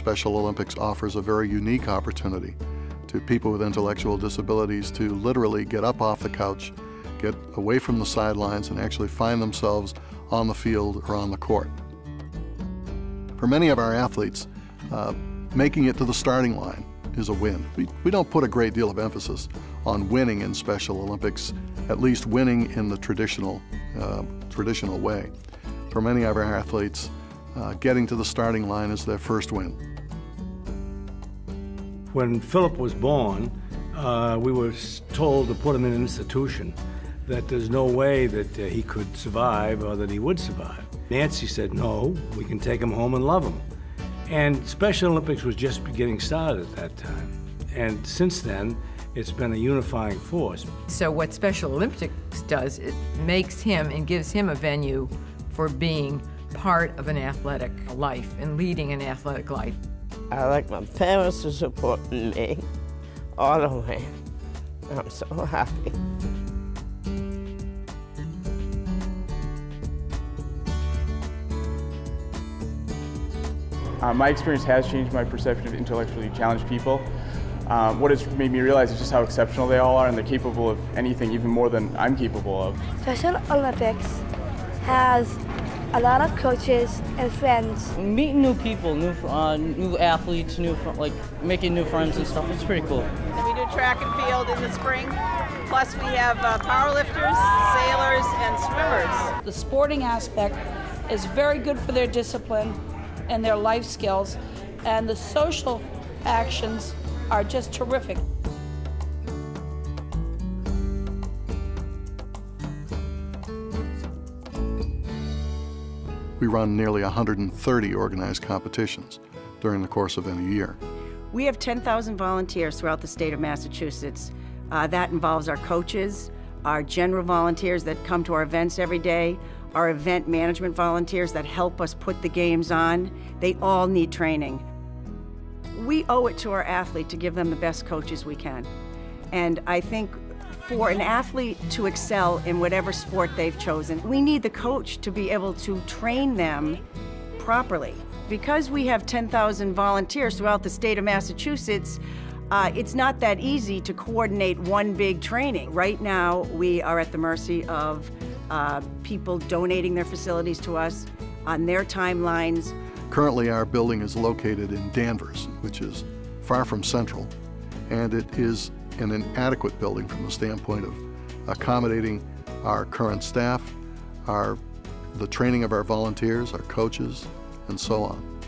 Special Olympics offers a very unique opportunity to people with intellectual disabilities to literally get up off the couch, get away from the sidelines, and actually find themselves on the field or on the court. For many of our athletes, making it to the starting line is a win. We don't put a great deal of emphasis on winning in Special Olympics, at least winning in the traditional way. For many of our athletes, getting to the starting line is their first win. When Philip was born, we were told to put him in an institution, that there's no way that he could survive or that he would survive. Nancy said, no, we can take him home and love him. And Special Olympics was just getting started at that time. And since then, it's been a unifying force. So what Special Olympics does, it makes him and gives him a venue for being part of an athletic life and leading an athletic life. I like my parents to support me all the way. I'm so happy. My experience has changed my perception of intellectually challenged people. What it's made me realize is just how exceptional they all are, and they're capable of anything, even more than I'm capable of. Special Olympics has a lot of coaches and friends. Meeting new people, new athletes, making new friends and stuff. It's pretty cool. We do track and field in the spring. Plus we have powerlifters, sailors, and swimmers. The sporting aspect is very good for their discipline and their life skills, and the social actions are just terrific. We run nearly 130 organized competitions during the course of any year. We have 10,000 volunteers throughout the state of Massachusetts. That involves our coaches, our general volunteers that come to our events every day, our event management volunteers that help us put the games on. They all need training. We owe it to our athlete to give them the best coaches we can. And I think for an athlete to excel in whatever sport they've chosen, we need the coach to be able to train them properly. Because we have 10,000 volunteers throughout the state of Massachusetts, it's not that easy to coordinate one big training. Right now, we are at the mercy of people donating their facilities to us on their timelines. Currently, our building is located in Danvers, which is far from Central, and it is an inadequate building from the standpoint of accommodating our current staff, the training of our volunteers, our coaches, and so on.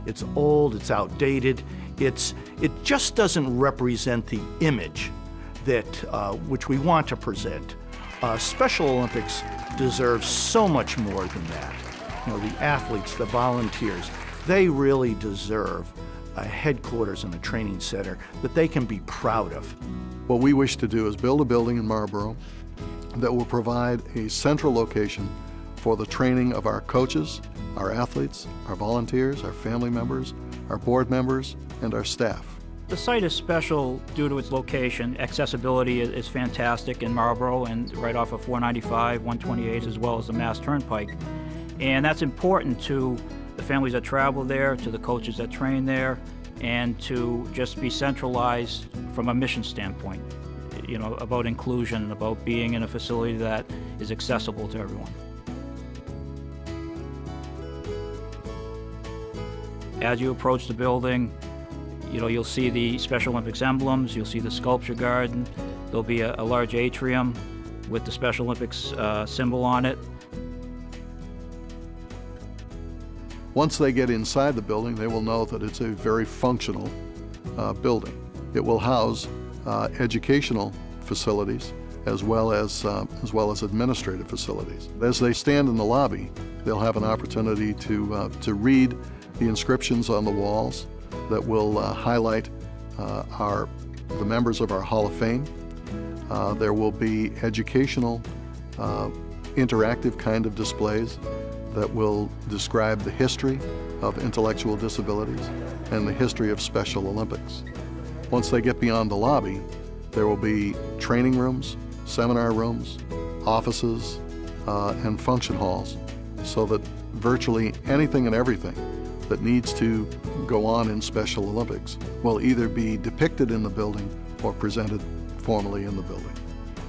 It's old, it's outdated, it just doesn't represent the image that which we want to present. Special Olympics deserves so much more than that. You know, the athletes, the volunteers, they really deserve a headquarters and a training center that they can be proud of. What we wish to do is build a building in Marlborough that will provide a central location for the training of our coaches, our athletes, our volunteers, our family members, our board members, and our staff. The site is special due to its location. Accessibility is fantastic in Marlborough and right off of 495, 128, as well as the Mass Turnpike. And that's important to the families that travel there, to the coaches that train there, and to just be centralized from a mission standpoint, you know, about inclusion, about being in a facility that is accessible to everyone. As you approach the building, you know, you'll see the Special Olympics emblems, you'll see the sculpture garden, there'll be a large atrium with the Special Olympics symbol on it. Once they get inside the building, they will know that it's a very functional building. It will house educational facilities as well as administrative facilities. As they stand in the lobby, they'll have an opportunity to read the inscriptions on the walls that will highlight the members of our Hall of Fame. There will be educational, interactive kind of displays that will describe the history of intellectual disabilities and the history of Special Olympics. Once they get beyond the lobby, there will be training rooms, seminar rooms, offices, and function halls, so that virtually anything and everything that needs to go on in Special Olympics will either be depicted in the building or presented formally in the building.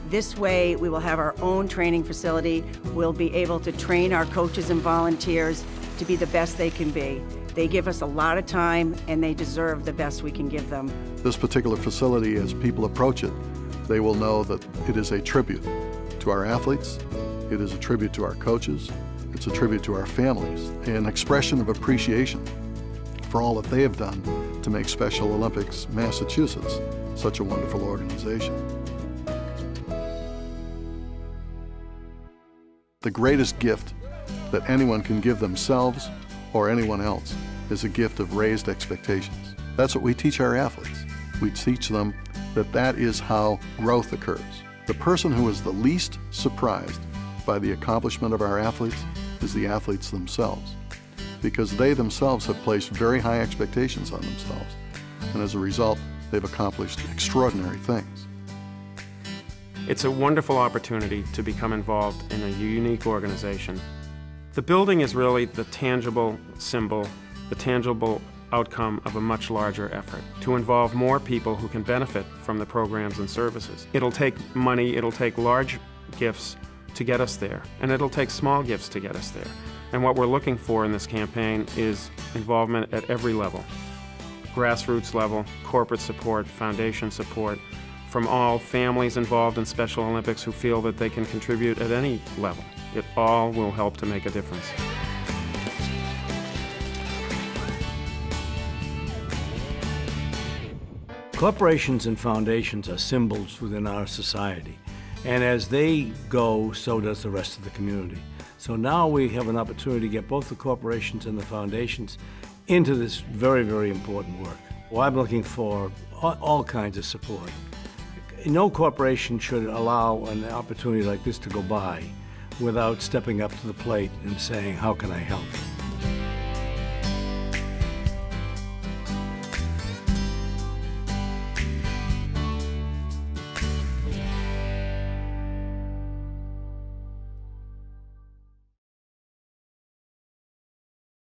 This way, we will have our own training facility. We'll be able to train our coaches and volunteers to be the best they can be. They give us a lot of time, and they deserve the best we can give them. This particular facility, as people approach it, they will know that it is a tribute to our athletes, it is a tribute to our coaches, it's a tribute to our families, an expression of appreciation for all that they have done to make Special Olympics Massachusetts such a wonderful organization. The greatest gift that anyone can give themselves or anyone else is a gift of raised expectations. That's what we teach our athletes. We teach them that that is how growth occurs. The person who is the least surprised by the accomplishment of our athletes is the athletes themselves, because they themselves have placed very high expectations on themselves, and as a result, they've accomplished extraordinary things. It's a wonderful opportunity to become involved in a unique organization. The building is really the tangible symbol, the tangible outcome of a much larger effort to involve more people who can benefit from the programs and services. It'll take money, it'll take large gifts to get us there, and it'll take small gifts to get us there. And what we're looking for in this campaign is involvement at every level. Grassroots level, corporate support, foundation support, from all families involved in Special Olympics who feel that they can contribute at any level. It all will help to make a difference. Corporations and foundations are symbols within our society, and as they go, so does the rest of the community. So now we have an opportunity to get both the corporations and the foundations into this very, very important work. Well, I'm looking for all kinds of support. No corporation should allow an opportunity like this to go by without stepping up to the plate and saying, how can I help?